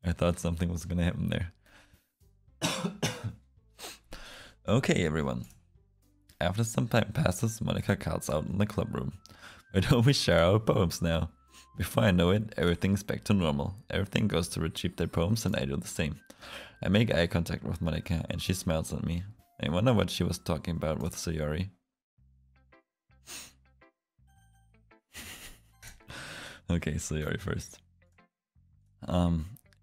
I thought something was gonna happen there. Okay, everyone. After some time passes, Monica calls out in the club room. Why don't we share our poems now? Before I know it, everything's back to normal. Everything goes to retrieve their poems and I do the same. I make eye contact with Monica and she smiles at me. I wonder what she was talking about with Sayori. Okay, Sayori first.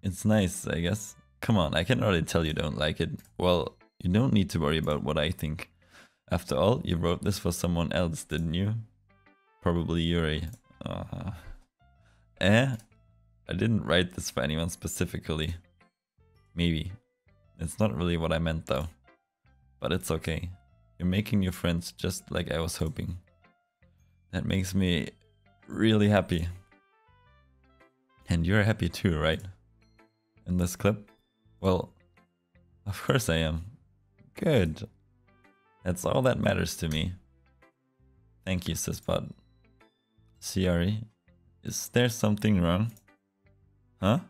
It's nice, I guess. Come on, I can already tell you don't like it. Well, you don't need to worry about what I think. After all, you wrote this for someone else, didn't you? Probably Yuri. I didn't write this for anyone specifically. Maybe. It's not really what I meant though. But it's okay. You're making new friends just like I was hoping. That makes me really happy. And you're happy too, right? In this clip? Well, of course I am. Good. That's all that matters to me. Thank you, Sisbot. Sayori, is there something wrong? Huh?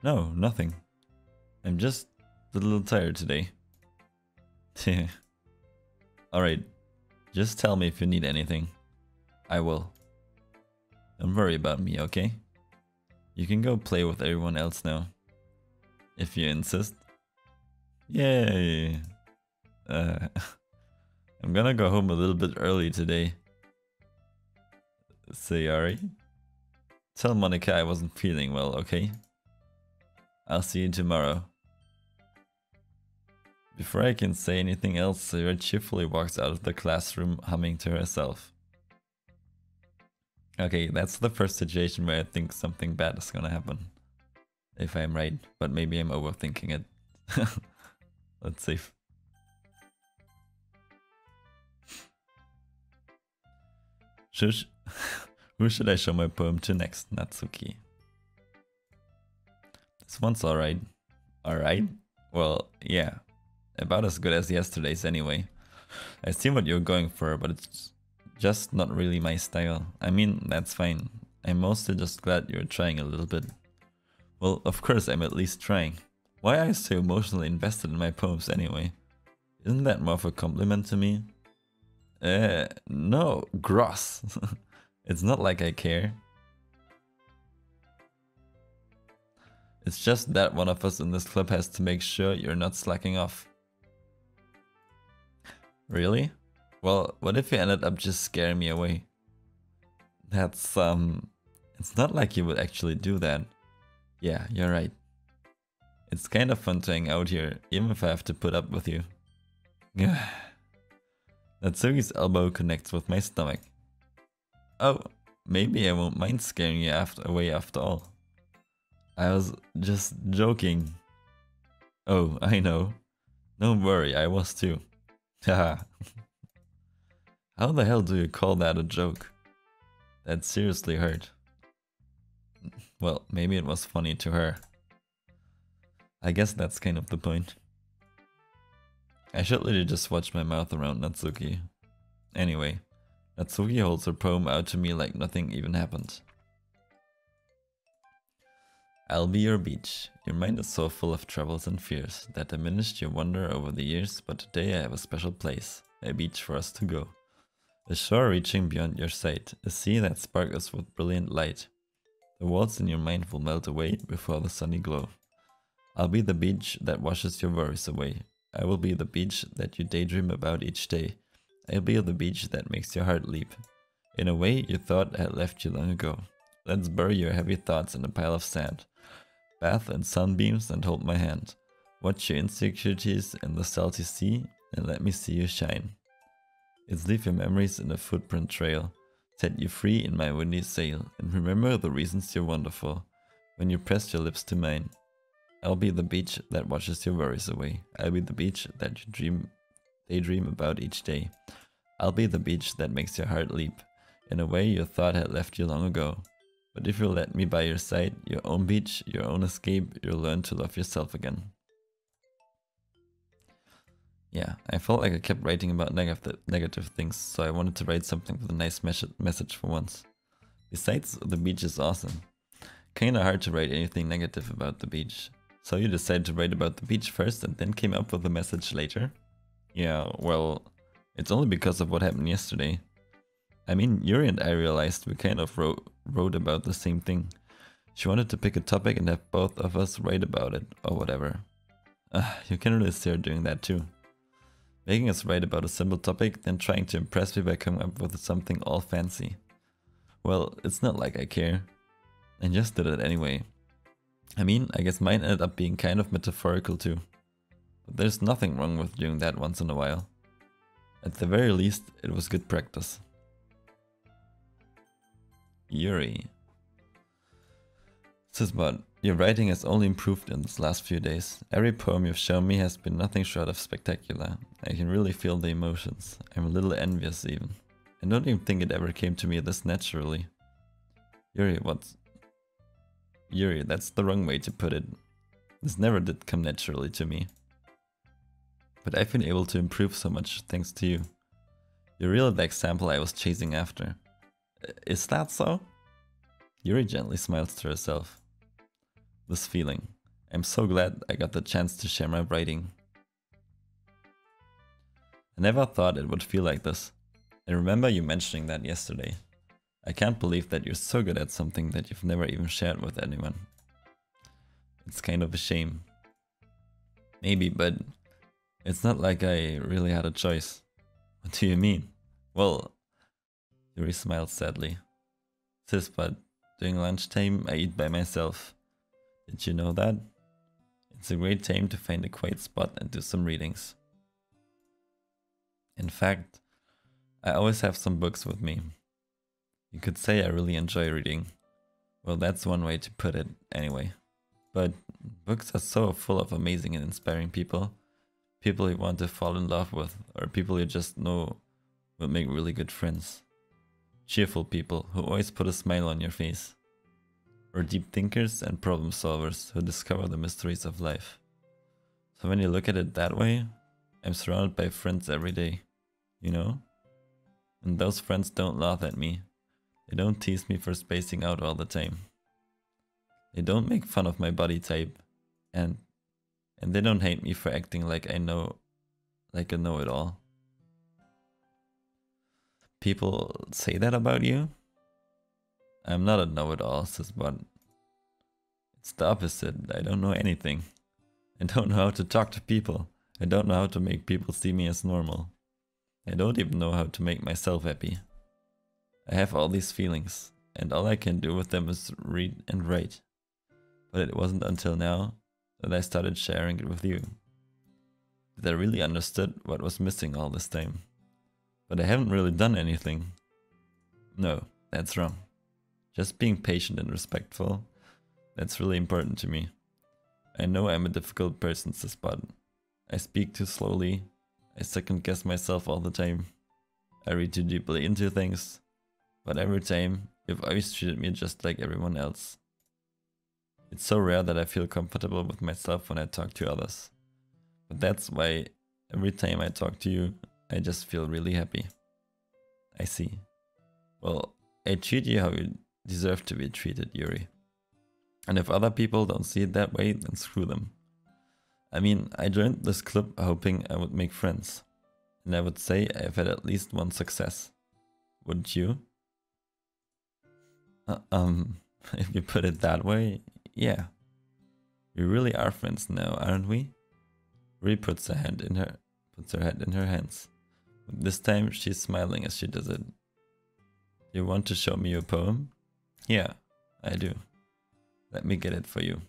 No, nothing. I'm just a little tired today. Alright, just tell me if you need anything. I will. Don't worry about me, okay? You can go play with everyone else now. If you insist. Yay! I'm gonna go home a little bit early today. Sayori? Tell Monica I wasn't feeling well, okay? I'll see you tomorrow. Before I can say anything else, Sayori cheerfully walks out of the classroom humming to herself. Okay, that's the first situation where I think something bad is gonna happen. If I'm right, but maybe I'm overthinking it. Let's see. Shush. Who should I show my poem to next? Natsuki. This one's alright. Alright? Well, yeah. About as good as yesterday's anyway. I see what you're going for, but it's just not really my style. I mean, that's fine. I'm mostly just glad you're trying a little bit. Well, of course I'm at least trying. Why are you so emotionally invested in my poems anyway? Isn't that more of a compliment to me? No, gross. It's not like I care. It's just that one of us in this club has to make sure you're not slacking off. Really? Well, what if you ended up just scaring me away? That's, it's not like you would actually do that. Yeah, you're right. It's kind of fun to hang out here, even if I have to put up with you. Natsuki's elbow connects with my stomach. Oh, maybe I won't mind scaring you away after all. I was just joking. Oh, I know. Don't worry, I was too. Haha. How the hell do you call that a joke? That seriously hurt. Well, maybe it was funny to her. I guess that's kind of the point. I should really just watch my mouth around Natsuki. Anyway, Natsuki holds her poem out to me like nothing even happened. I'll be your beach. Your mind is so full of troubles and fears that diminished your wonder over the years, but today I have a special place, a beach for us to go. A shore reaching beyond your sight, a sea that sparkles with brilliant light. The walls in your mind will melt away before the sunny glow. I'll be the beach that washes your worries away. I will be the beach that you daydream about each day. I'll be the beach that makes your heart leap. In a way you thought had left you long ago. Let's bury your heavy thoughts in a pile of sand. Bath in sunbeams and hold my hand. Watch your insecurities in the salty sea and let me see you shine. It's leave your memories in a footprint trail. Set you free in my windy sail. And remember the reasons you're wonderful. When you press your lips to mine. I'll be the beach that washes your worries away. I'll be the beach that you daydream about each day. I'll be the beach that makes your heart leap. In a way you thought had left you long ago. But if you let me by your side, your own beach, your own escape, you'll learn to love yourself again. Yeah, I felt like I kept writing about negative things, so I wanted to write something with a nice message for once. Besides, the beach is awesome. kinda hard to write anything negative about the beach. So you decided to write about the beach first and then came up with the message later? Yeah, well, it's only because of what happened yesterday. I mean, Yuri and I realized we kind of wrote about the same thing. She wanted to pick a topic and have both of us write about it, or whatever. You can really see her doing that too. Making us write about a simple topic, then trying to impress me by coming up with something all fancy. Well, it's not like I care. I just did it anyway. I mean, I guess mine ended up being kind of metaphorical too. But there's nothing wrong with doing that once in a while. At the very least, it was good practice. Yuri. Sisbot, your writing has only improved in these last few days. Every poem you've shown me has been nothing short of spectacular. I can really feel the emotions. I'm a little envious even. I don't even think it ever came to me this naturally. Yuri, Yuri, that's the wrong way to put it. This never did come naturally to me. But I've been able to improve so much thanks to you. You're really the example I was chasing after. Is that so? Yuri gently smiles to herself. This feeling. I'm so glad I got the chance to share my writing. I never thought it would feel like this. I remember you mentioning that yesterday. I can't believe that you're so good at something that you've never even shared with anyone. It's kind of a shame. Maybe, but it's not like I really had a choice. What do you mean? Well, Yuri smiled sadly. Sis, but during lunchtime I eat by myself. Did you know that? It's a great time to find a quiet spot and do some readings. In fact, I always have some books with me. You could say I really enjoy reading. Well, that's one way to put it, anyway. But books are so full of amazing and inspiring people. People you want to fall in love with, or people you just know will make really good friends. Cheerful people who always put a smile on your face. Or deep thinkers and problem solvers who discover the mysteries of life. So when you look at it that way, I'm surrounded by friends every day, you know? And those friends don't laugh at me. They don't tease me for spacing out all the time. They don't make fun of my body type. And they don't hate me for acting like I know-it-all. People say that about you? I'm not a know-it-all, but it's the opposite. I don't know anything. I don't know how to talk to people. I don't know how to make people see me as normal. I don't even know how to make myself happy. I have all these feelings, and all I can do with them is read and write. But it wasn't until now that I started sharing it with you. That I really understood what was missing all this time. But I haven't really done anything. No, that's wrong. Just being patient and respectful, that's really important to me. I know I'm a difficult person to spot. I speak too slowly, I second guess myself all the time. I read too deeply into things, but every time, you've always treated me just like everyone else. It's so rare that I feel comfortable with myself when I talk to others. But that's why every time I talk to you, I just feel really happy. I see. Well, I treat you how you deserve to be treated, Yuri. And if other people don't see it that way, then screw them. I mean, I joined this club hoping I would make friends. And I would say I've had at least one success. Wouldn't you? If you put it that way, yeah. We really are friends now, aren't we? Yuri puts her head in her hands. But this time she's smiling as she does it. You want to show me your poem? Yeah, I do. Let me get it for you.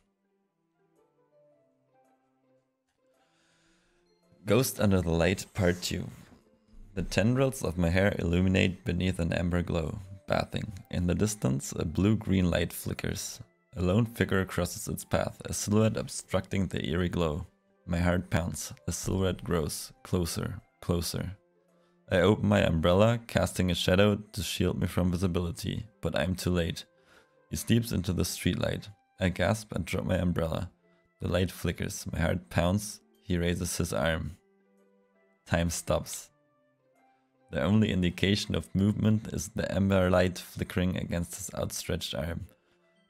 Ghost Under the Light, Part 2. The tendrils of my hair illuminate beneath an amber glow, bathing. In the distance, a blue-green light flickers. A lone figure crosses its path, a silhouette obstructing the eerie glow. My heart pounds. The silhouette grows closer, closer. I open my umbrella, casting a shadow to shield me from visibility, but I'm too late. He steeps into the streetlight. I gasp and drop my umbrella. The light flickers, my heart pounds. He raises his arm. Time stops. The only indication of movement is the amber light flickering against his outstretched arm.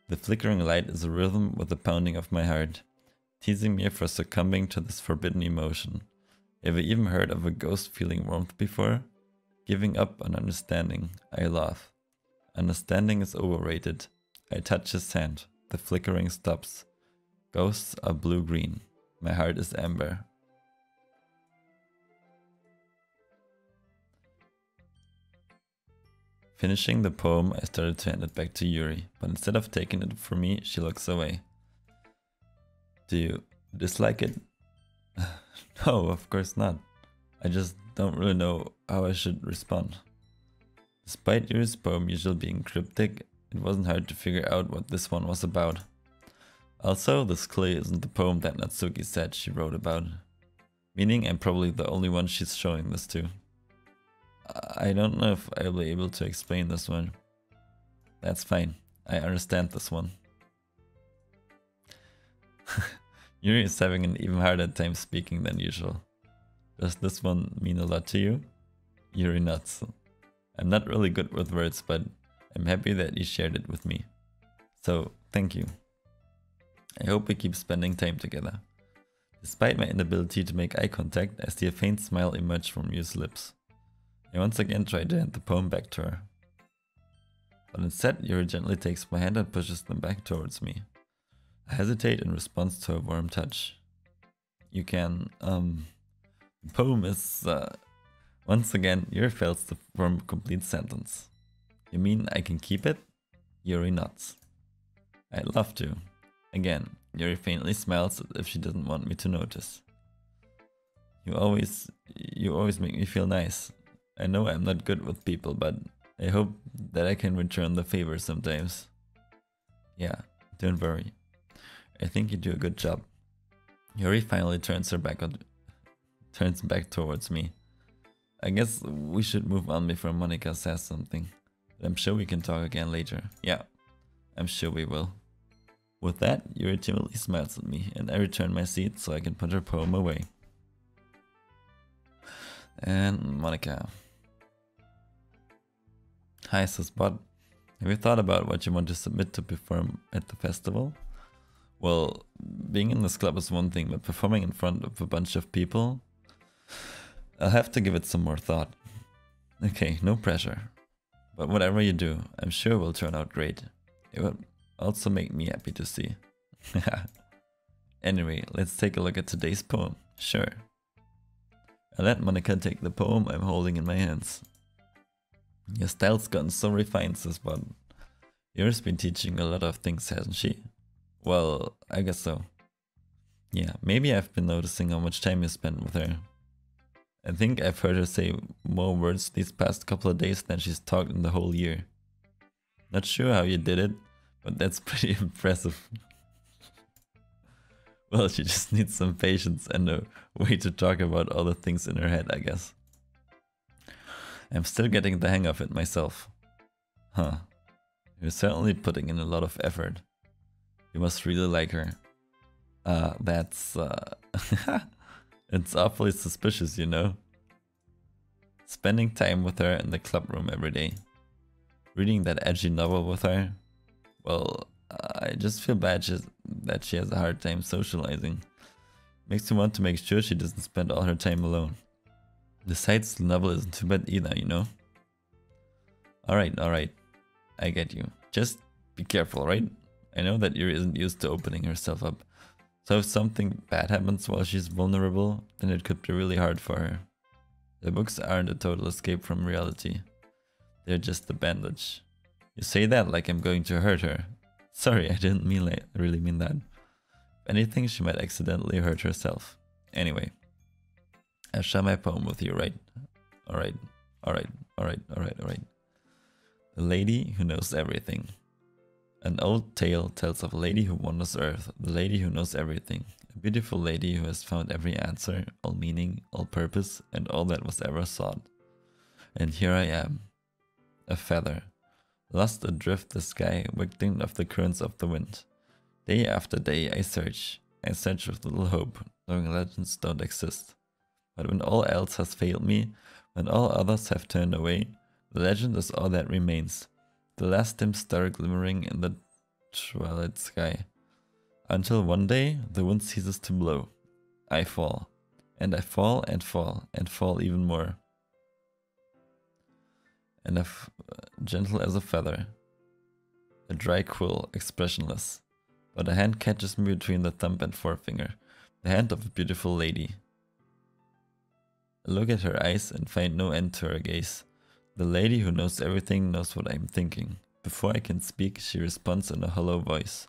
The flickering light is a rhythm with the pounding of my heart, teasing me for succumbing to this forbidden emotion. Have you even heard of a ghost feeling warmth before? Giving up on understanding, I laugh. Understanding is overrated. I touch his hand. The flickering stops. Ghosts are blue-green. My heart is amber. Finishing the poem, I started to hand it back to Yuri, but instead of taking it from me, she looks away. Do you dislike it? No, of course not. I just don't really know how I should respond. Despite Yuri's poem usually being cryptic, it wasn't hard to figure out what this one was about. Also, this clearly isn't the poem that Natsuki said she wrote about, meaning I'm probably the only one she's showing this to. I don't know if I'll be able to explain this one. That's fine, I understand this one. Yuri is having an even harder time speaking than usual. Does this one mean a lot to you? Yuri nods. I'm not really good with words, but I'm happy that you shared it with me. So, thank you. I hope we keep spending time together. Despite my inability to make eye contact, I see a faint smile emerge from Yu's lips. I once again try to hand the poem back to her. But instead, Yuri gently takes my hand and pushes them back towards me. I hesitate in response to her warm touch. You can, the poem is, once again, Yuri fails to form a complete sentence. You mean I can keep it? Yuri nods. I'd love to. Again, Yuri faintly smiles as if she doesn't want me to notice. You always make me feel nice. I know I'm not good with people, but I hope that I can return the favor sometimes. Yeah, don't worry. I think you do a good job. Yuri finally turns back towards me. I guess we should move on before Monika says something. But I'm sure we can talk again later. Yeah, I'm sure we will. With that, Yuri timidly smiles at me, and I return my seat so I can put her poem away. And Monika. Hi, Susbot. Have you thought about what you want to submit to perform at the festival? Well, being in this club is one thing, but performing in front of a bunch of people? I'll have to give it some more thought. Okay, no pressure. But whatever you do, I'm sure it will turn out great. It will also make me happy to see. Anyway, let's take a look at today's poem. Sure. I let Monika take the poem I'm holding in my hands. Your style's gotten so refined, Susbot. Yuri's been teaching a lot of things, hasn't she? Well, I guess so. Yeah, maybe I've been noticing how much time you spend with her. I think I've heard her say more words these past couple of days than she's talked in the whole year. Not sure how you did it, but that's pretty impressive. Well, she just needs some patience and a way to talk about all the things in her head, I guess. I'm still getting the hang of it myself. Huh. You're certainly putting in a lot of effort. You must really like her. It's awfully suspicious, you know? Spending time with her in the club room every day. Reading that edgy novel with her. Well, I just feel bad that she has a hard time socializing. Makes me want to make sure she doesn't spend all her time alone. Besides, the novel isn't too bad either, you know? Alright. I get you. Just be careful, right? I know that Yuri isn't used to opening herself up. So if something bad happens while she's vulnerable, then it could be really hard for her. The books aren't a total escape from reality. They're just a bandage. You say that like I'm going to hurt her. Sorry, I didn't really mean that. If anything, she might accidentally hurt herself. Anyway. I'll share my poem with you, right? Alright. The lady who knows everything. An old tale tells of a lady who wanders earth, the lady who knows everything. A beautiful lady who has found every answer, all meaning, all purpose, and all that was ever sought. And here I am, a feather, lost adrift the sky, victim of the currents of the wind. Day after day I search with little hope, knowing legends don't exist. But when all else has failed me, when all others have turned away, the legend is all that remains. The last dim star glimmering in the twilight sky. Until one day, the wind ceases to blow. I fall. And I fall and fall and fall even more. And gentle as a feather. A dry quill, expressionless. But a hand catches me between the thumb and forefinger. The hand of a beautiful lady. I look at her eyes and find no end to her gaze. The lady who knows everything knows what I am thinking. Before I can speak, she responds in a hollow voice.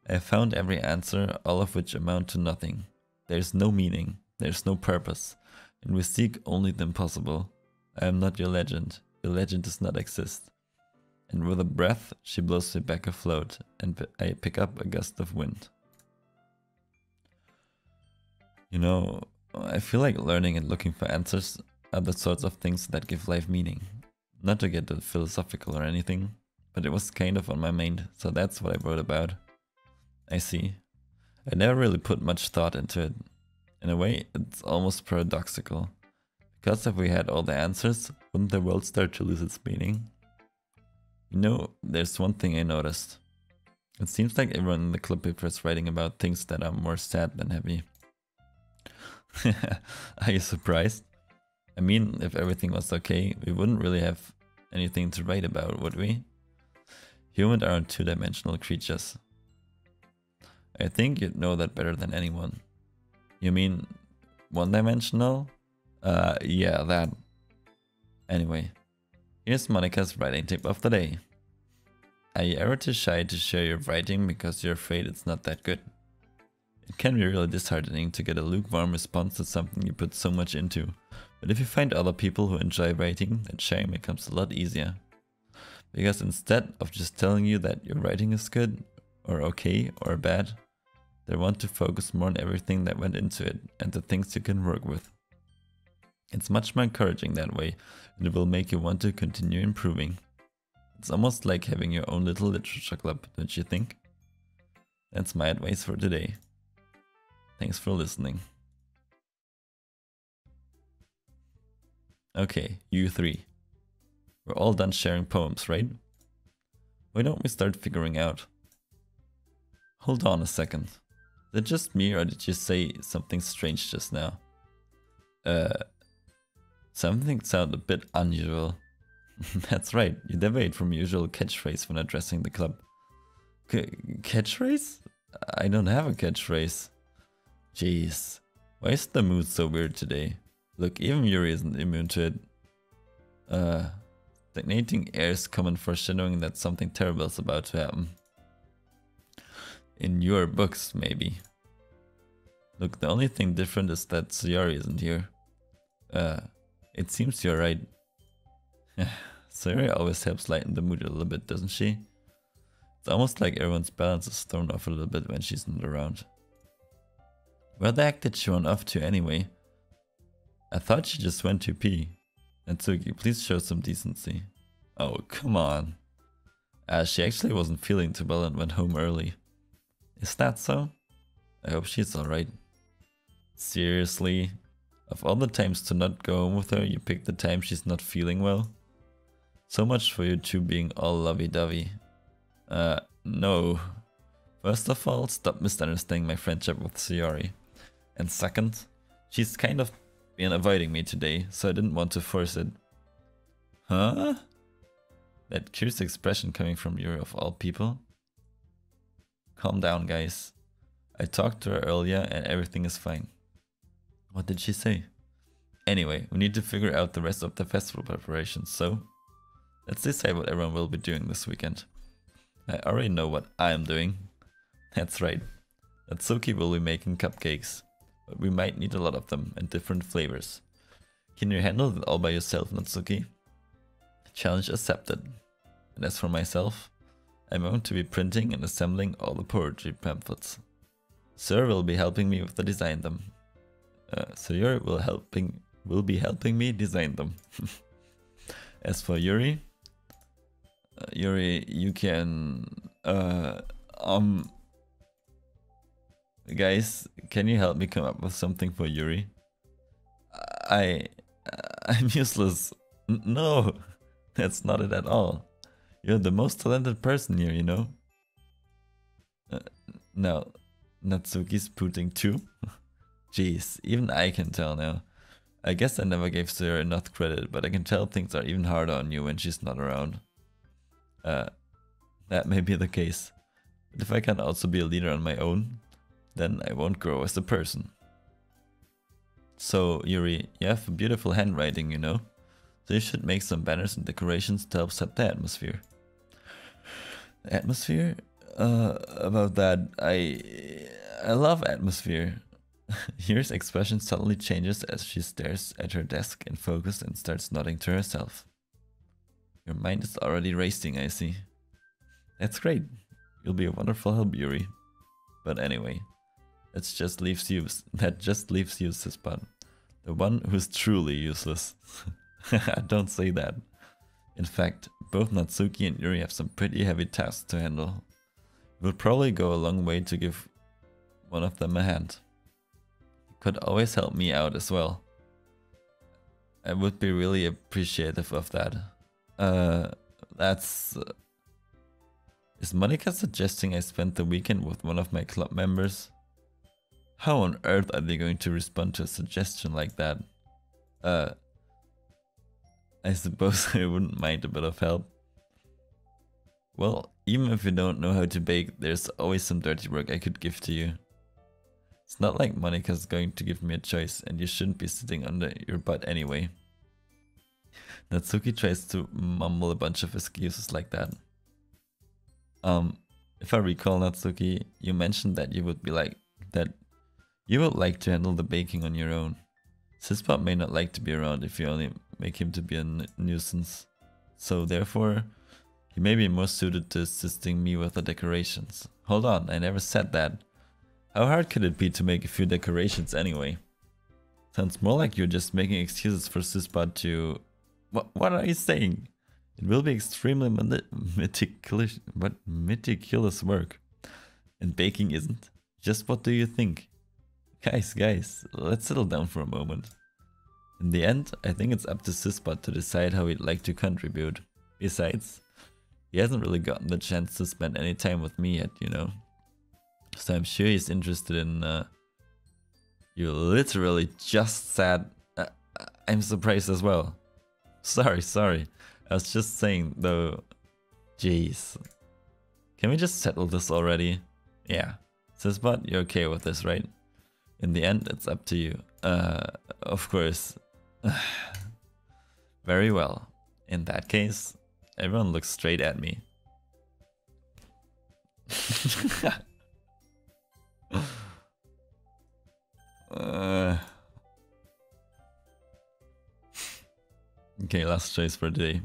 I have found every answer, all of which amount to nothing. There is no meaning, there is no purpose, and we seek only the impossible. I am not your legend does not exist. And with a breath, she blows me back afloat, and I pick up a gust of wind. You know, I feel like learning and looking for answers are the sorts of things that give life meaning. Not to get philosophical or anything, but it was kind of on my mind, so that's what I wrote about. I see. I never really put much thought into it. In a way, it's almost paradoxical. Because if we had all the answers, wouldn't the world start to lose its meaning? You know, there's one thing I noticed. It seems like everyone in the club paper is writing about things that are more sad than happy. Are you surprised? I mean, if everything was okay, we wouldn't really have anything to write about, would we? Humans aren't two-dimensional creatures. I think you'd know that better than anyone. You mean one-dimensional? Yeah, that. Anyway, here's Monica's writing tip of the day. Are you ever too shy to share your writing because you're afraid it's not that good? It can be really disheartening to get a lukewarm response to something you put so much into, but if you find other people who enjoy writing, then sharing becomes a lot easier. Because instead of just telling you that your writing is good, or okay, or bad, they want to focus more on everything that went into it and the things you can work with. It's much more encouraging that way, and it will make you want to continue improving. It's almost like having your own little literature club, don't you think? That's my advice for today. Thanks for listening. Okay, you three. We're all done sharing poems, right? Why don't we start figuring out? Hold on a second. Is it just me or did you say something strange just now? Something sounded a bit unusual. That's right, you deviate from your usual catchphrase when addressing the club. Catchphrase? I don't have a catchphrase. Jeez, why is the mood so weird today? Look, even Yuri isn't immune to it. Stagnating air is common foreshadowing that something terrible is about to happen. In your books, maybe. Look, the only thing different is that Sayori isn't here. It seems you're right. Sayori always helps lighten the mood a little bit, doesn't she? It's almost like everyone's balance is thrown off a little bit when she's not around. Where the heck did she run off to anyway? I thought she just went to pee. Natsuki, please show some decency. Oh, come on. She actually wasn't feeling too well and went home early. Is that so? I hope she's alright. Seriously? Of all the times to not go home with her, you picked the time she's not feeling well? So much for you two being all lovey-dovey. No. First of all, stop misunderstanding my friendship with Sayori. And second, she's kind of been avoiding me today, so I didn't want to force it. Huh? That curious expression coming from Yuri of all people? Calm down, guys. I talked to her earlier and everything is fine. What did she say? Anyway, we need to figure out the rest of the festival preparations, so let's decide what everyone will be doing this weekend. I already know what I'm doing. That's right. Natsuki will be making cupcakes, but we might need a lot of them and different flavors. Can you handle it all by yourself, Natsuki? Challenge accepted. And as for myself, I'm going to be printing and assembling all the poetry pamphlets. Sir will be helping me with the design them. Sir will be helping me design them. As for Yuri, you can guys, can you help me come up with something for Yuri? I'm useless. No, that's not it at all. You're the most talented person here, you know. No, Natsuki's pooting too? Jeez, even I can tell now. I guess I never gave Sarah enough credit, but I can tell things are even harder on you when she's not around. That may be the case. But if I can also be a leader on my own, then I won't grow as a person. So, Yuri, you have beautiful handwriting, you know? So you should make some banners and decorations to help set the atmosphere. Atmosphere? About that, I love atmosphere. Yuri's expression suddenly changes as she stares at her desk in focus and starts nodding to herself. Your mind is already racing, I see. That's great. You'll be a wonderful help, Yuri. But anyway, that just leaves you, Sispan. The one who's truly useless. Don't say that. In fact, both Natsuki and Yuri have some pretty heavy tasks to handle. It would probably go a long way to give one of them a hand. You could always help me out as well. I would be really appreciative of that. Is Monica suggesting I spend the weekend with one of my club members? How on earth are they going to respond to a suggestion like that? I suppose I wouldn't mind a bit of help. Well, even if you don't know how to bake, there's always some dirty work I could give to you. It's not like Monica's going to give me a choice, and you shouldn't be sitting under your butt anyway. Natsuki tries to mumble a bunch of excuses like that. If I recall, Natsuki, you mentioned that you would like to handle the baking on your own. Sispot may not like to be around if you only make him to be a nuisance. So therefore, he may be more suited to assisting me with the decorations. Hold on, I never said that. How hard could it be to make a few decorations anyway? Sounds more like you're just making excuses for Sispot to... What are you saying? It will be extremely meticulous work. And baking isn't. Just what do you think? Guys, let's settle down for a moment. In the end, I think it's up to Sispot to decide how he'd like to contribute. Besides, he hasn't really gotten the chance to spend any time with me yet, you know. So I'm sure he's interested in... You literally just said... I'm surprised as well. Sorry. I was just saying, though... Jeez. Can we just settle this already? Yeah. Sispot, you're okay with this, right? In the end, it's up to you. Of course. Very well. In that case, everyone looks straight at me. Okay, last choice for today.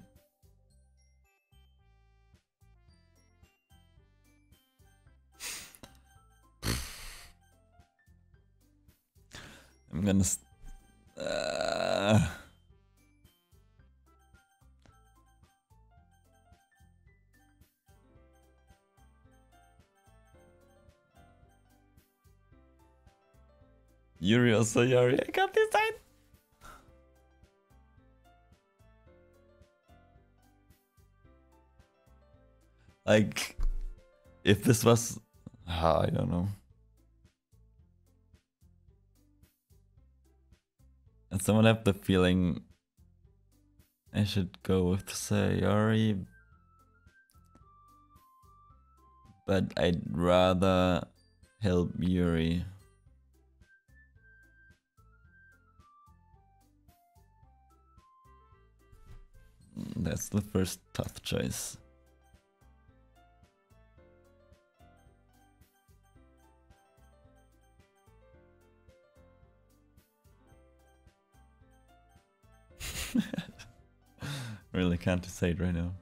I'm gonna... Yuri or Sayori, I can't decide! Like, if this was... I don't know. And someone have the feeling I should go with Sayori, but I'd rather help Yuri. That's the first tough choice. Really can't decide right now.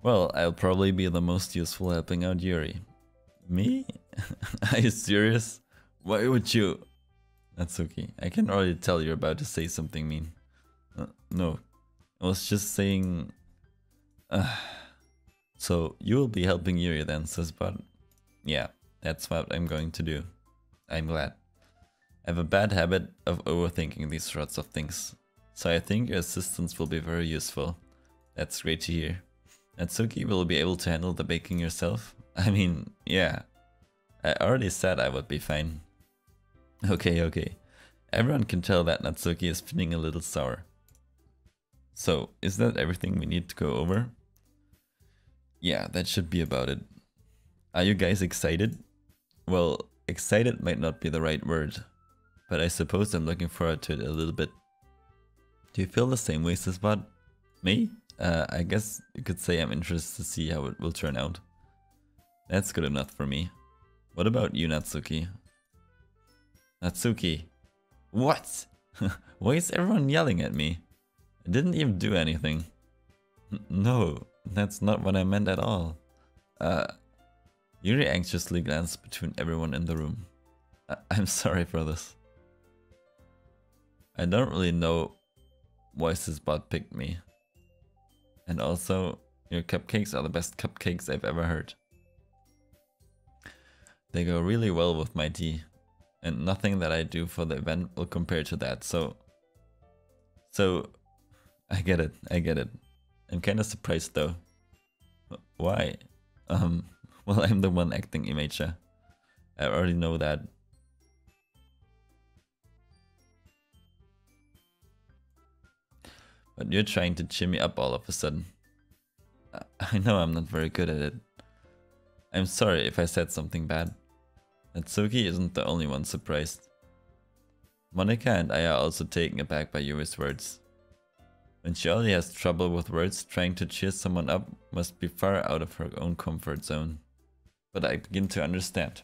Well, I'll probably be the most useful helping out Yuri. Me? Are you serious? Why would you? That's okay. I can already tell you're about to say something mean. No, I was just saying... So, you will be helping Yuri then, Sispot? Yeah, That's what I'm going to do. I'm glad. I have a bad habit of overthinking these sorts of things, so I think your assistance will be very useful. That's great to hear. Natsuki will be able to handle the baking yourself? I mean, yeah. I already said I would be fine. Okay. Everyone can tell that Natsuki is feeling a little sour. So, is that everything we need to go over? Yeah, that should be about it. Are you guys excited? Well, excited might not be the right word, but I suppose I'm looking forward to it a little bit. Do you feel the same way, Sisbot? Me? I guess you could say I'm interested to see how it will turn out. That's good enough for me. What about you, Natsuki? Natsuki? What? Why is everyone yelling at me? I didn't even do anything. No, that's not what I meant at all. Yuri anxiously glanced between everyone in the room. I'm sorry for this. I don't really know why Sisbot picked me. And also, your cupcakes are the best cupcakes I've ever heard. They go really well with my tea. And nothing that I do for the event will compare to that, so I get it. I'm kinda surprised though. Why? Well, I'm the one acting Imecha. I already know that. But you're trying to cheer me up all of a sudden. I know I'm not very good at it. I'm sorry if I said something bad. Natsuki isn't the only one surprised. Monika and I are also taken aback by Yuri's words. When she already has trouble with words, trying to cheer someone up must be far out of her own comfort zone. But I begin to understand.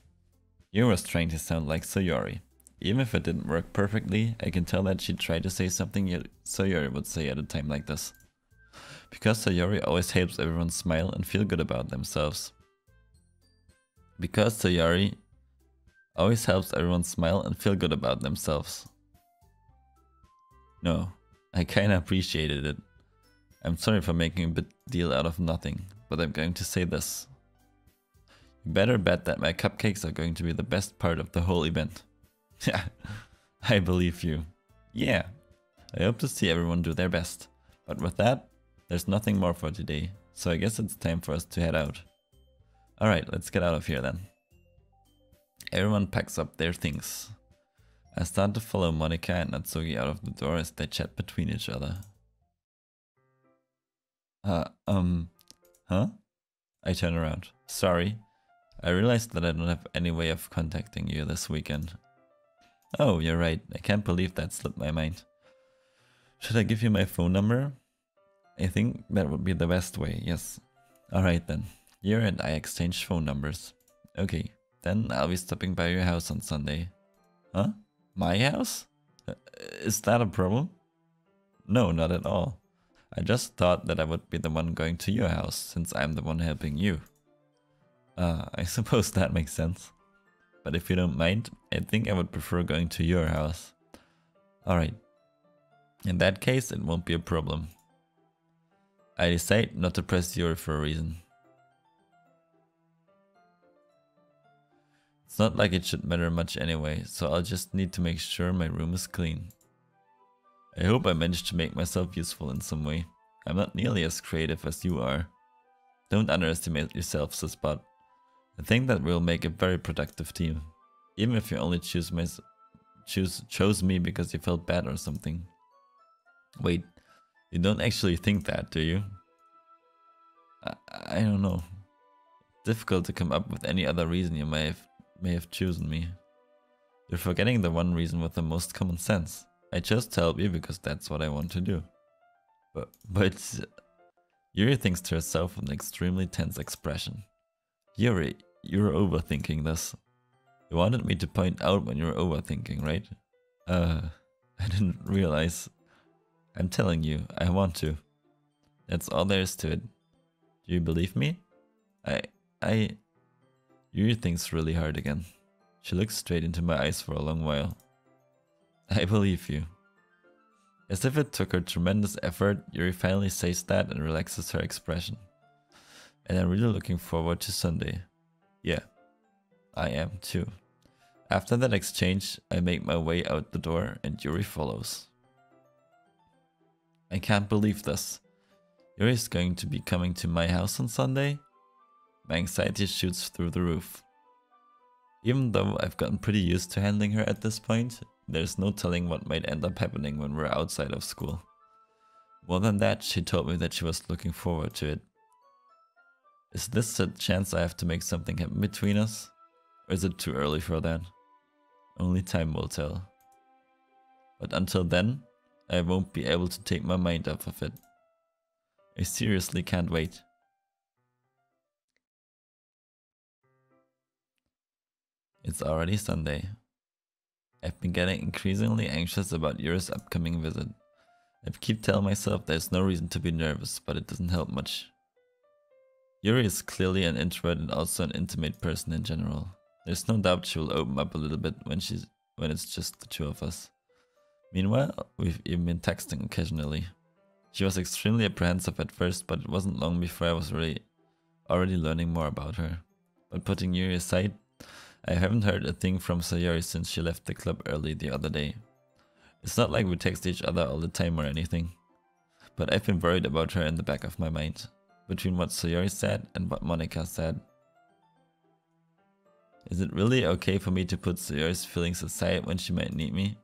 Yuri was trying to sound like Sayori. Even if it didn't work perfectly, I can tell that she tried to say something Sayori would say at a time like this. Because Sayori always helps everyone smile and feel good about themselves. Because Sayori always helps everyone smile and feel good about themselves. No, I kinda appreciated it. I'm sorry for making a big deal out of nothing, but I'm going to say this. You better bet that my cupcakes are going to be the best part of the whole event. Yeah, I believe you. Yeah, I hope to see everyone do their best. But with that, there's nothing more for today, so I guess it's time for us to head out. Alright, let's get out of here then. Everyone packs up their things. I start to follow Monika and Natsuki out of the door as they chat between each other. Huh? I turn around. Sorry. I realized that I don't have any way of contacting you this weekend. Oh, you're right. I can't believe that slipped my mind. Should I give you my phone number? I think that would be the best way, yes. Alright then. You and I exchange phone numbers. Okay, then I'll be stopping by your house on Sunday. Huh? My house? Is that a problem? No, not at all. I just thought that I would be the one going to your house, since I'm the one helping you. I suppose that makes sense. But if you don't mind, I think I would prefer going to your house. Alright. In that case, it won't be a problem. I decide not to press Yuri for a reason. It's not like it should matter much anyway, so I'll just need to make sure my room is clean. I hope I managed to make myself useful in some way. I'm not nearly as creative as you are. Don't underestimate yourself, Sisbot. I think that we'll make a very productive team. Even if you only chose me because you felt bad or something. Wait, you don't actually think that, do you? I don't know. Difficult to come up with any other reason you may have chosen me. You're forgetting the one reason with the most common sense. I chose to help you because that's what I want to do. But Yuri thinks to herself with an extremely tense expression. Yuri, you're overthinking this. You wanted me to point out when you're overthinking, right? I didn't realize. I'm telling you, I want to. That's all there is to it. Do you believe me? Yuri thinks really hard again. She looks straight into my eyes for a long while. I believe you. As if it took her tremendous effort, Yuri finally says that and relaxes her expression. And I'm really looking forward to Sunday. Yeah. I am too. After that exchange, I make my way out the door and Yuri follows. I can't believe this. Yuri is going to be coming to my house on Sunday? My anxiety shoots through the roof. Even though I've gotten pretty used to handling her at this point, there's no telling what might end up happening when we're outside of school. More than that, she told me that she was looking forward to it. Is this a chance I have to make something happen between us? Or is it too early for that? Only time will tell. But until then, I won't be able to take my mind off of it. I seriously can't wait. It's already Sunday. I've been getting increasingly anxious about Yuri's upcoming visit. I keep telling myself there's no reason to be nervous, but it doesn't help much. Yuri is clearly an introvert and also an intimate person in general. There's no doubt she will open up a little bit when it's just the two of us. Meanwhile, we've even been texting occasionally. She was extremely apprehensive at first, but it wasn't long before I was already learning more about her. But putting Yuri aside, I haven't heard a thing from Sayori since she left the club early the other day. It's not like we text each other all the time or anything. But I've been worried about her in the back of my mind, between what Sayori said and what Monika said. Is it really okay for me to put Sayori's feelings aside when she might need me?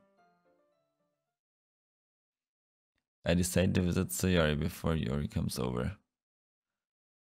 I decide to visit Sayori before Yuri comes over.